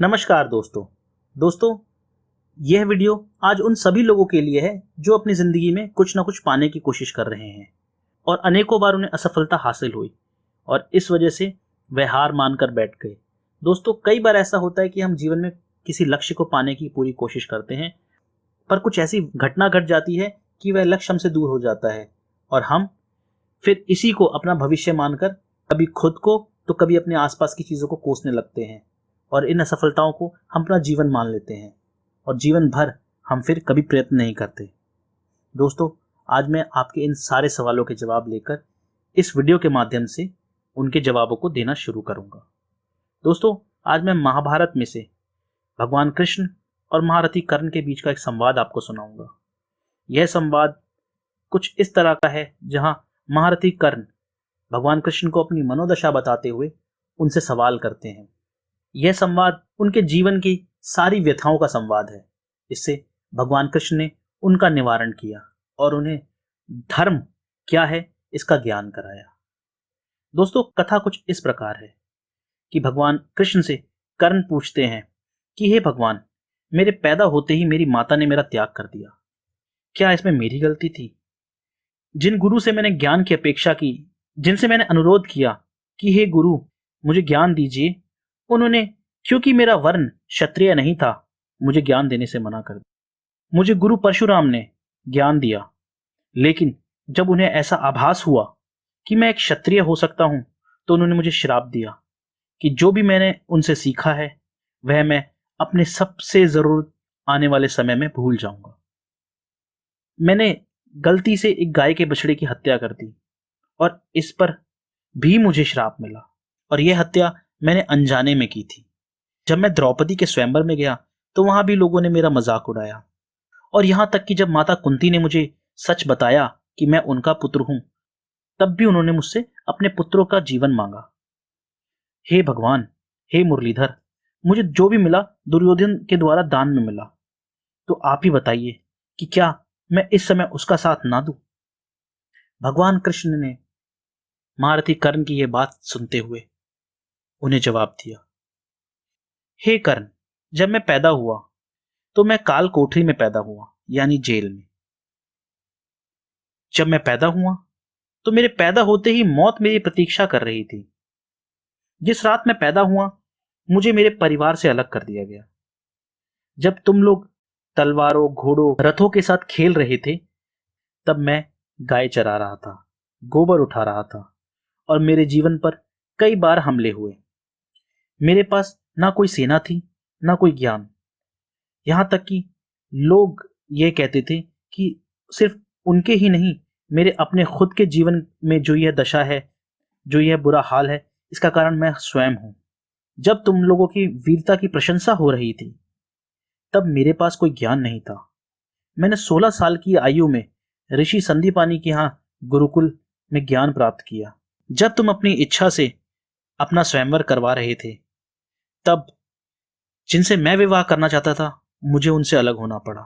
नमस्कार दोस्तों यह वीडियो आज उन सभी लोगों के लिए है जो अपनी ज़िंदगी में कुछ ना कुछ पाने की कोशिश कर रहे हैं और अनेकों बार उन्हें असफलता हासिल हुई और इस वजह से वह हार मानकर बैठ गए। दोस्तों, कई बार ऐसा होता है कि हम जीवन में किसी लक्ष्य को पाने की पूरी कोशिश करते हैं, पर कुछ ऐसी घटना घट जाती है कि वह लक्ष्य हमसे दूर हो जाता है और हम फिर इसी को अपना भविष्य मानकर कभी खुद को तो कभी अपने आसपास की चीज़ों को कोसने लगते हैं और इन असफलताओं को हम अपना जीवन मान लेते हैं और जीवन भर हम फिर कभी प्रयत्न नहीं करते। दोस्तों, आज मैं आपके इन सारे सवालों के जवाब लेकर इस वीडियो के माध्यम से उनके जवाबों को देना शुरू करूंगा। दोस्तों, आज मैं महाभारत में से भगवान कृष्ण और महारथी कर्ण के बीच का एक संवाद आपको सुनाऊंगा। यह संवाद कुछ इस तरह का है जहां महारथी कर्ण भगवान कृष्ण को अपनी मनोदशा बताते हुए उनसे सवाल करते हैं। यह संवाद उनके जीवन की सारी व्यथाओं का संवाद है। इससे भगवान कृष्ण ने उनका निवारण किया और उन्हें धर्म क्या है इसका ज्ञान कराया। दोस्तों, कथा कुछ इस प्रकार है कि भगवान कृष्ण से कर्ण पूछते हैं कि हे भगवान, मेरे पैदा होते ही मेरी माता ने मेरा त्याग कर दिया, क्या इसमें मेरी गलती थी? जिन गुरु से मैंने ज्ञान की अपेक्षा की, जिनसे मैंने अनुरोध किया कि हे गुरु मुझे ज्ञान दीजिए, उन्होंने क्योंकि मेरा वर्ण क्षत्रिय नहीं था मुझे ज्ञान देने से मना कर दिया। मुझे गुरु परशुराम ने ज्ञान दिया, लेकिन जब उन्हें ऐसा आभास हुआ कि मैं एक क्षत्रिय हो सकता हूं तो उन्होंने मुझे श्राप दिया कि जो भी मैंने उनसे सीखा है वह मैं अपने सबसे जरूरत आने वाले समय में भूल जाऊंगा। मैंने गलती से एक गाय के बछड़े की हत्या कर दी और इस पर भी मुझे श्राप मिला और यह हत्या मैंने अनजाने में की थी। जब मैं द्रौपदी के स्वयंवर में गया तो वहां भी लोगों ने मेरा मजाक उड़ाया और यहां तक कि जब माता कुंती ने मुझे सच बताया कि मैं उनका पुत्र हूं, तब भी उन्होंने मुझसे अपने पुत्रों का जीवन मांगा। हे भगवान, हे मुरलीधर, मुझे जो भी मिला दुर्योधन के द्वारा दान में मिला, तो आप ही बताइए कि क्या मैं इस समय उसका साथ ना दूं? भगवान कृष्ण ने महारथी कर्ण की यह बात सुनते हुए उन्हें जवाब दिया, हे कर्ण, जब मैं पैदा हुआ तो मैं काल कोठरी में पैदा हुआ, यानी जेल में। जब मैं पैदा हुआ तो मेरे पैदा होते ही मौत मेरी प्रतीक्षा कर रही थी। जिस रात मैं पैदा हुआ मुझे मेरे परिवार से अलग कर दिया गया। जब तुम लोग तलवारों, घोड़ों, रथों के साथ खेल रहे थे तब मैं गाय चरा रहा था, गोबर उठा रहा था और मेरे जीवन पर कई बार हमले हुए। मेरे पास ना कोई सेना थी, ना कोई ज्ञान। यहां तक कि लोग यह कहते थे कि सिर्फ उनके ही नहीं, मेरे अपने खुद के जीवन में जो यह दशा है, जो यह बुरा हाल है, इसका कारण मैं स्वयं हूं। जब तुम लोगों की वीरता की प्रशंसा हो रही थी तब मेरे पास कोई ज्ञान नहीं था। मैंने 16 साल की आयु में ऋषि संदीपानी के यहाँ गुरुकुल में ज्ञान प्राप्त किया। जब तुम अपनी इच्छा से अपना स्वयंवर करवा रहे थे तब जिनसे मैं विवाह करना चाहता था मुझे उनसे अलग होना पड़ा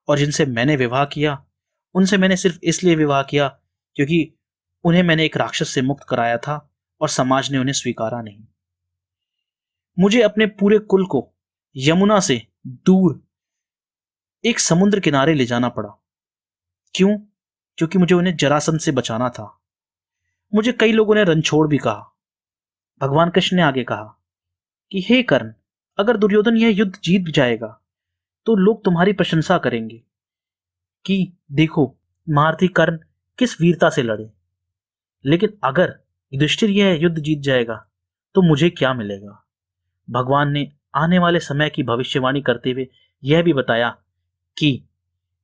और जिनसे मैंने विवाह किया उनसे मैंने सिर्फ इसलिए विवाह किया क्योंकि उन्हें मैंने एक राक्षस से मुक्त कराया था और समाज ने उन्हें स्वीकारा नहीं। मुझे अपने पूरे कुल को यमुना से दूर एक समुद्र किनारे ले जाना पड़ा। क्यों? क्योंकि मुझे उन्हें जरासंध से बचाना था। मुझे कई लोगों ने रणछोड़ भी कहा। भगवान कृष्ण ने आगे कहा कि हे कर्ण, अगर दुर्योधन यह युद्ध जीत जाएगा तो लोग तुम्हारी प्रशंसा करेंगे कि देखो महारथी कर्ण किस वीरता से लड़े। लेकिन अगर युधिष्ठिर यह युद्ध जीत जाएगा तो मुझे क्या मिलेगा? भगवान ने आने वाले समय की भविष्यवाणी करते हुए यह भी बताया कि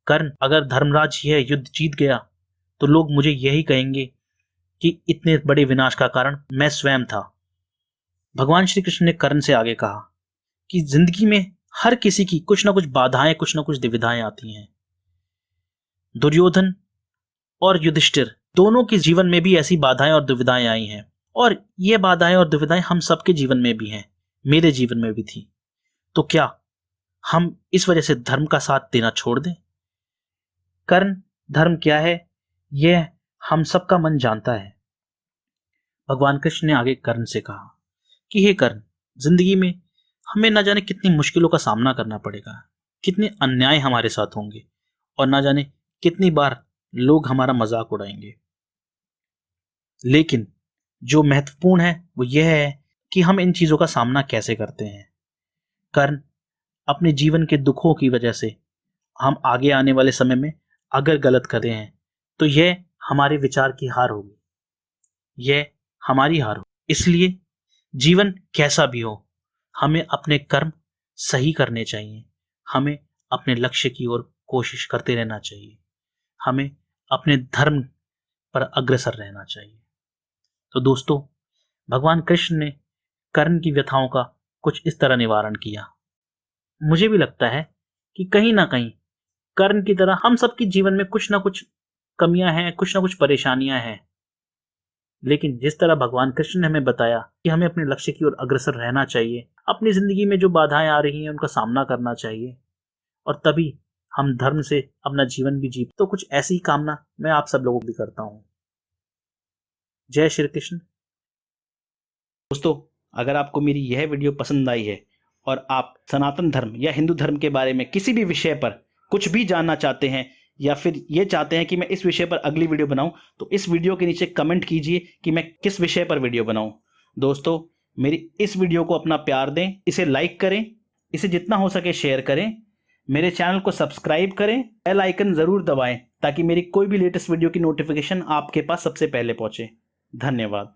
कर्ण, अगर धर्मराज यह युद्ध जीत गया तो लोग मुझे यही कहेंगे कि इतने बड़े विनाश का कारण मैं स्वयं था। भगवान श्री कृष्ण ने कर्ण से आगे कहा कि जिंदगी में हर किसी की कुछ ना कुछ बाधाएं, कुछ ना कुछ दुविधाएं आती हैं। दुर्योधन और युधिष्ठिर दोनों के जीवन में भी ऐसी बाधाएं और दुविधाएं आई हैं और ये बाधाएं और दुविधाएं हम सबके जीवन में भी हैं, मेरे जीवन में भी थी। तो क्या हम इस वजह से धर्म का साथ देना छोड़ दें? कर्ण, धर्म क्या है यह हम सबका मन जानता है। भगवान कृष्ण ने आगे कर्ण से कहा कि हे कर्ण, जिंदगी में हमें ना जाने कितनी मुश्किलों का सामना करना पड़ेगा, कितने अन्याय हमारे साथ होंगे और ना जाने कितनी बार लोग हमारा मजाक उड़ाएंगे। लेकिन जो महत्वपूर्ण है वो यह है कि हम इन चीजों का सामना कैसे करते हैं। कर्ण अपने जीवन के दुखों की वजह से हम आगे आने वाले समय में अगर गलत करते हैं तो यह हमारे विचार की हार होगी, यह हमारी हार होगी। इसलिए जीवन कैसा भी हो, हमें अपने कर्म सही करने चाहिए, हमें अपने लक्ष्य की ओर कोशिश करते रहना चाहिए, हमें अपने धर्म पर अग्रसर रहना चाहिए। तो दोस्तों, भगवान कृष्ण ने कर्ण की व्यथाओं का कुछ इस तरह निवारण किया। मुझे भी लगता है कि कहीं ना कहीं कर्ण की तरह हम सबके जीवन में कुछ ना कुछ कमियां हैं, कुछ ना कुछ परेशानियां हैं, लेकिन जिस तरह भगवान कृष्ण ने हमें बताया कि हमें अपने लक्ष्य की ओर अग्रसर रहना चाहिए, अपनी जिंदगी में जो बाधाएं आ रही हैं उनका सामना करना चाहिए, और तभी हम धर्म से अपना जीवन भी जी। तो कुछ ऐसी कामना मैं आप सब लोगों को भी करता हूं। जय श्री कृष्ण। दोस्तों, अगर आपको मेरी यह वीडियो पसंद आई है और आप सनातन धर्म या हिंदू धर्म के बारे में किसी भी विषय पर कुछ भी जानना चाहते हैं या फिर ये चाहते हैं कि मैं इस विषय पर अगली वीडियो बनाऊं, तो इस वीडियो के नीचे कमेंट कीजिए कि मैं किस विषय पर वीडियो बनाऊं। दोस्तों, मेरी इस वीडियो को अपना प्यार दें, इसे लाइक करें, इसे जितना हो सके शेयर करें, मेरे चैनल को सब्सक्राइब करें, बेल आइकन जरूर दबाएं ताकि मेरी कोई भी लेटेस्ट वीडियो की नोटिफिकेशन आपके पास सबसे पहले पहुंचे। धन्यवाद।